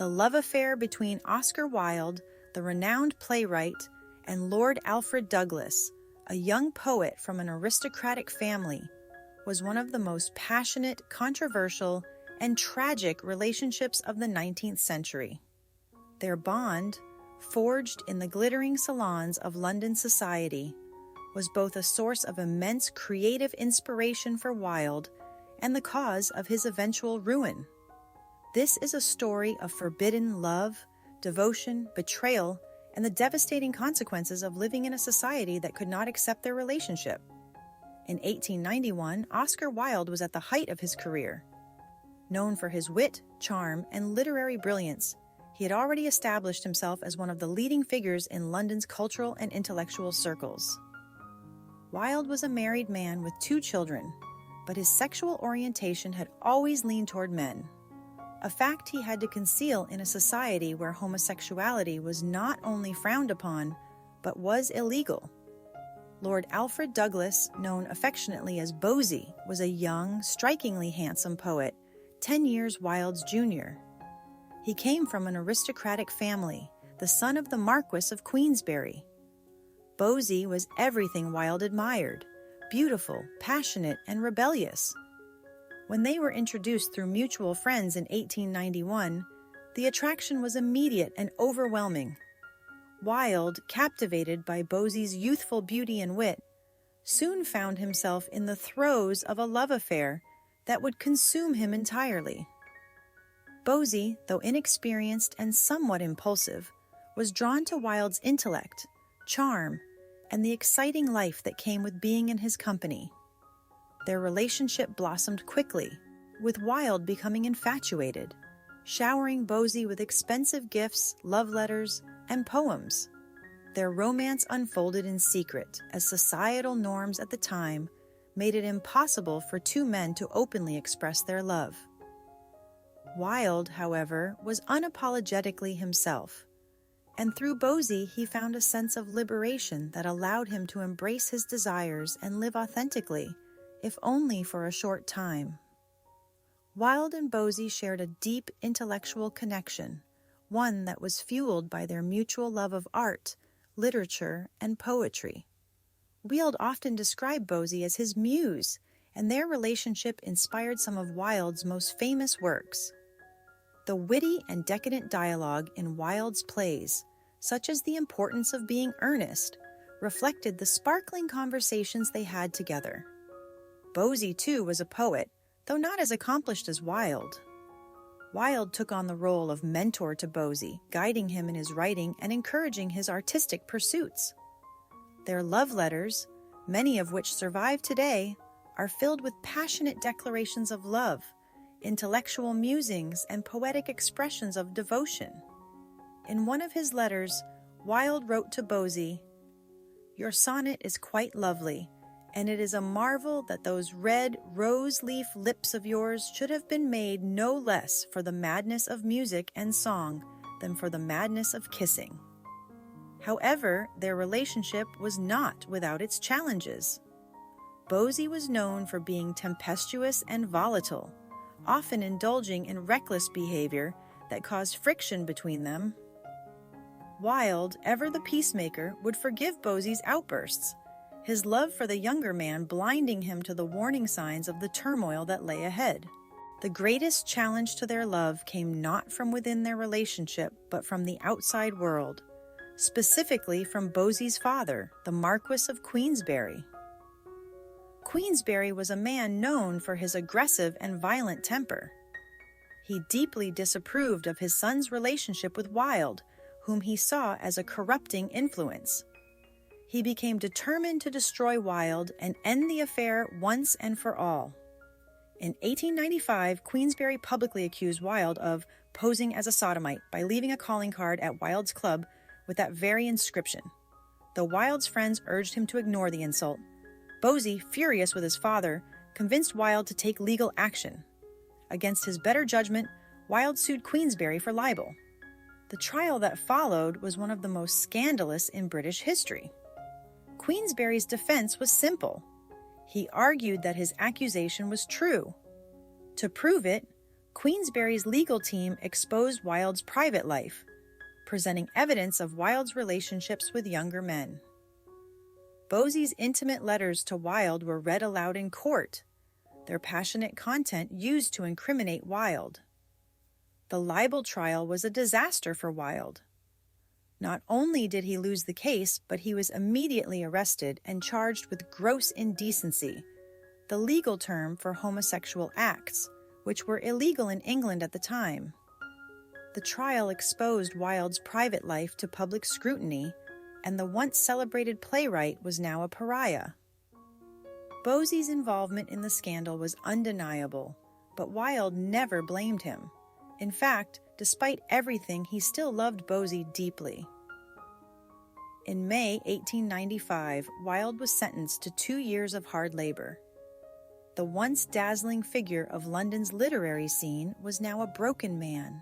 the love affair between Oscar Wilde, the renowned playwright, and Lord Alfred Douglas, a young poet from an aristocratic family, was one of the most passionate, controversial, and tragic relationships of the 19th century. Their bond, forged in the glittering salons of London society, was both a source of immense creative inspiration for Wilde and the cause of his eventual ruin. This is a story of forbidden love, devotion, betrayal, and the devastating consequences of living in a society that could not accept their relationship. In 1891, Oscar Wilde was at the height of his career. Known for his wit, charm, and literary brilliance, he had already established himself as one of the leading figures in London's cultural and intellectual circles. Wilde was a married man with 2 children, but his sexual orientation had always leaned toward men, a fact he had to conceal in a society where homosexuality was not only frowned upon, but was illegal. Lord Alfred Douglas, known affectionately as Bosie, was a young, strikingly handsome poet, 10 years Wilde's junior. He came from an aristocratic family, the son of the Marquis of Queensberry. Bosie was everything Wilde admired, beautiful, passionate, and rebellious. When they were introduced through mutual friends in 1891, the attraction was immediate and overwhelming. Wilde, captivated by Bosie's youthful beauty and wit, soon found himself in the throes of a love affair that would consume him entirely. Bosie, though inexperienced and somewhat impulsive, was drawn to Wilde's intellect, charm, and the exciting life that came with being in his company. Their relationship blossomed quickly, with Wilde becoming infatuated, showering Bosie with expensive gifts, love letters, and poems. Their romance unfolded in secret, as societal norms at the time made it impossible for 2 men to openly express their love. Wilde, however, was unapologetically himself, and through Bosie he found a sense of liberation that allowed him to embrace his desires and live authentically, if only for a short time. Wilde and Bosie shared a deep intellectual connection, one that was fueled by their mutual love of art, literature, and poetry. Wilde often described Bosie as his muse, and their relationship inspired some of Wilde's most famous works. The witty and decadent dialogue in Wilde's plays, such as The Importance of Being Earnest, reflected the sparkling conversations they had together. Bosie, too, was a poet, though not as accomplished as Wilde. Wilde took on the role of mentor to Bosie, guiding him in his writing and encouraging his artistic pursuits. Their love letters, many of which survive today, are filled with passionate declarations of love, intellectual musings, and poetic expressions of devotion. In one of his letters, Wilde wrote to Bosie, "Your sonnet is quite lovely, and it is a marvel that those red rose-leaf lips of yours should have been made no less for the madness of music and song than for the madness of kissing." However, their relationship was not without its challenges. Bosie was known for being tempestuous and volatile, often indulging in reckless behavior that caused friction between them. Wilde, ever the peacemaker, would forgive Bosie's outbursts, his love for the younger man blinding him to the warning signs of the turmoil that lay ahead. The greatest challenge to their love came not from within their relationship, but from the outside world, specifically from Bosie's father, the Marquis of Queensberry. Queensberry was a man known for his aggressive and violent temper. He deeply disapproved of his son's relationship with Wilde, whom he saw as a corrupting influence. He became determined to destroy Wilde and end the affair once and for all. In 1895, Queensberry publicly accused Wilde of posing as a sodomite by leaving a calling card at Wilde's club with that very inscription. Though Wilde's friends urged him to ignore the insult, Bosie, furious with his father, convinced Wilde to take legal action. Against his better judgment, Wilde sued Queensberry for libel. The trial that followed was one of the most scandalous in British history. Queensberry's defense was simple. He argued that his accusation was true. To prove it, Queensberry's legal team exposed Wilde's private life, presenting evidence of Wilde's relationships with younger men. Boesie's intimate letters to Wilde were read aloud in court, their passionate content used to incriminate Wilde. The libel trial was a disaster for Wilde. Not only did he lose the case, but he was immediately arrested and charged with gross indecency, the legal term for homosexual acts, which were illegal in England at the time. The trial exposed Wilde's private life to public scrutiny, and the once celebrated playwright was now a pariah. Boesie's involvement in the scandal was undeniable, but Wilde never blamed him. In fact, despite everything, he still loved Boesie deeply. In May 1895, Wilde was sentenced to 2 years of hard labor. The once dazzling figure of London's literary scene was now a broken man,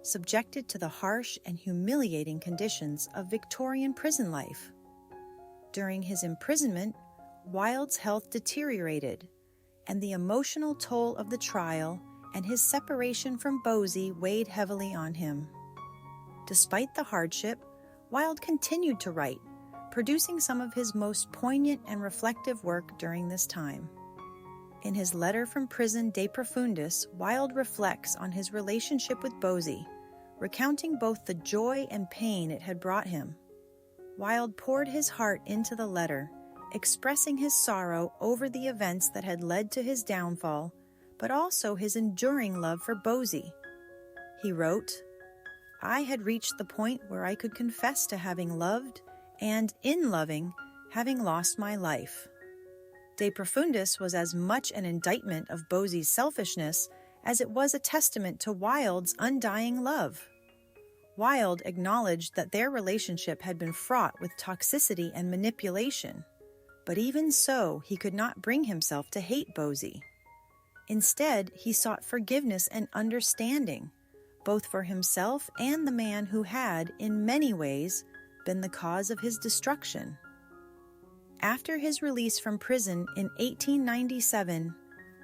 subjected to the harsh and humiliating conditions of Victorian prison life. During his imprisonment, Wilde's health deteriorated, and the emotional toll of the trial and his separation from Boesie weighed heavily on him. Despite the hardship, Wilde continued to write, producing some of his most poignant and reflective work during this time. In his letter from prison De Profundis, Wilde reflects on his relationship with Boesie, recounting both the joy and pain it had brought him. Wilde poured his heart into the letter, expressing his sorrow over the events that had led to his downfall, but also his enduring love for Boesie. He wrote, "I had reached the point where I could confess to having loved, and in loving, having lost my life." De Profundis was as much an indictment of Boesie's selfishness as it was a testament to Wilde's undying love. Wilde acknowledged that their relationship had been fraught with toxicity and manipulation, but even so, he could not bring himself to hate Boesie. Instead, he sought forgiveness and understanding, both for himself and the man who had, in many ways, been the cause of his destruction. After his release from prison in 1897,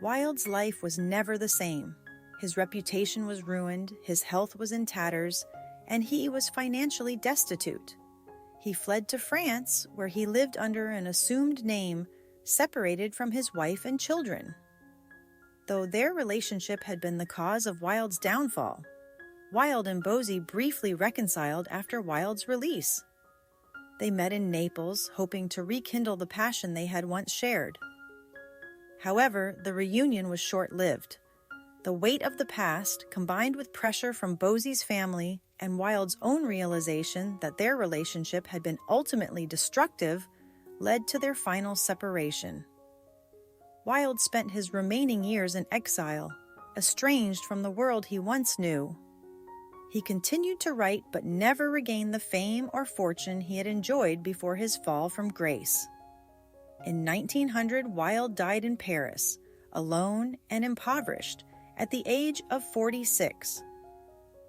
Wilde's life was never the same. His reputation was ruined, his health was in tatters, and he was financially destitute. He fled to France, where he lived under an assumed name, separated from his wife and children. Though their relationship had been the cause of Wilde's downfall, Wilde and Boesie briefly reconciled after Wilde's release. They met in Naples, hoping to rekindle the passion they had once shared. However, the reunion was short-lived. The weight of the past, combined with pressure from Boesie's family and Wilde's own realization that their relationship had been ultimately destructive, led to their final separation. Wilde spent his remaining years in exile, estranged from the world he once knew. He continued to write but never regained the fame or fortune he had enjoyed before his fall from grace. In 1900, Wilde died in Paris, alone and impoverished, at the age of 46.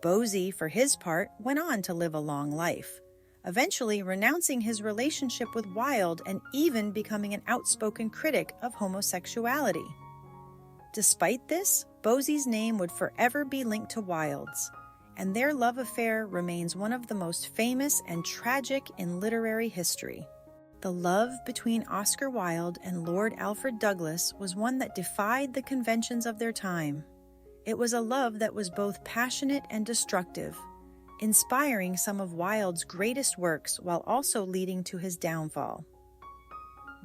Boesie, for his part, went on to live a long life, eventually renouncing his relationship with Wilde and even becoming an outspoken critic of homosexuality. Despite this, Boesie's name would forever be linked to Wilde's, and their love affair remains one of the most famous and tragic in literary history. The love between Oscar Wilde and Lord Alfred Douglas was one that defied the conventions of their time. It was a love that was both passionate and destructive, inspiring some of Wilde's greatest works while also leading to his downfall.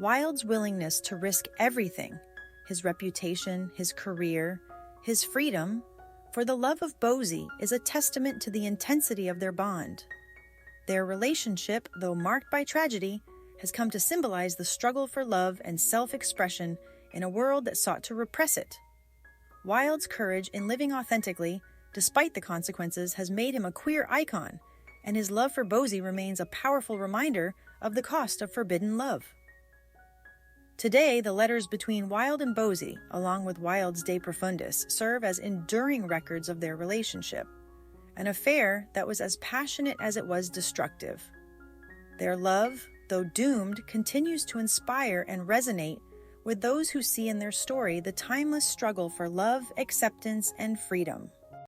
Wilde's willingness to risk everything, his reputation, his career, his freedom, for the love of Boesie is a testament to the intensity of their bond. Their relationship, though marked by tragedy, has come to symbolize the struggle for love and self-expression in a world that sought to repress it. Wilde's courage in living authentically, despite the consequences, has made him a queer icon, and his love for Boesie remains a powerful reminder of the cost of forbidden love. Today, the letters between Wilde and Boesie, along with Wilde's De Profundis, serve as enduring records of their relationship, an affair that was as passionate as it was destructive. Their love, though doomed, continues to inspire and resonate with those who see in their story the timeless struggle for love, acceptance, and freedom.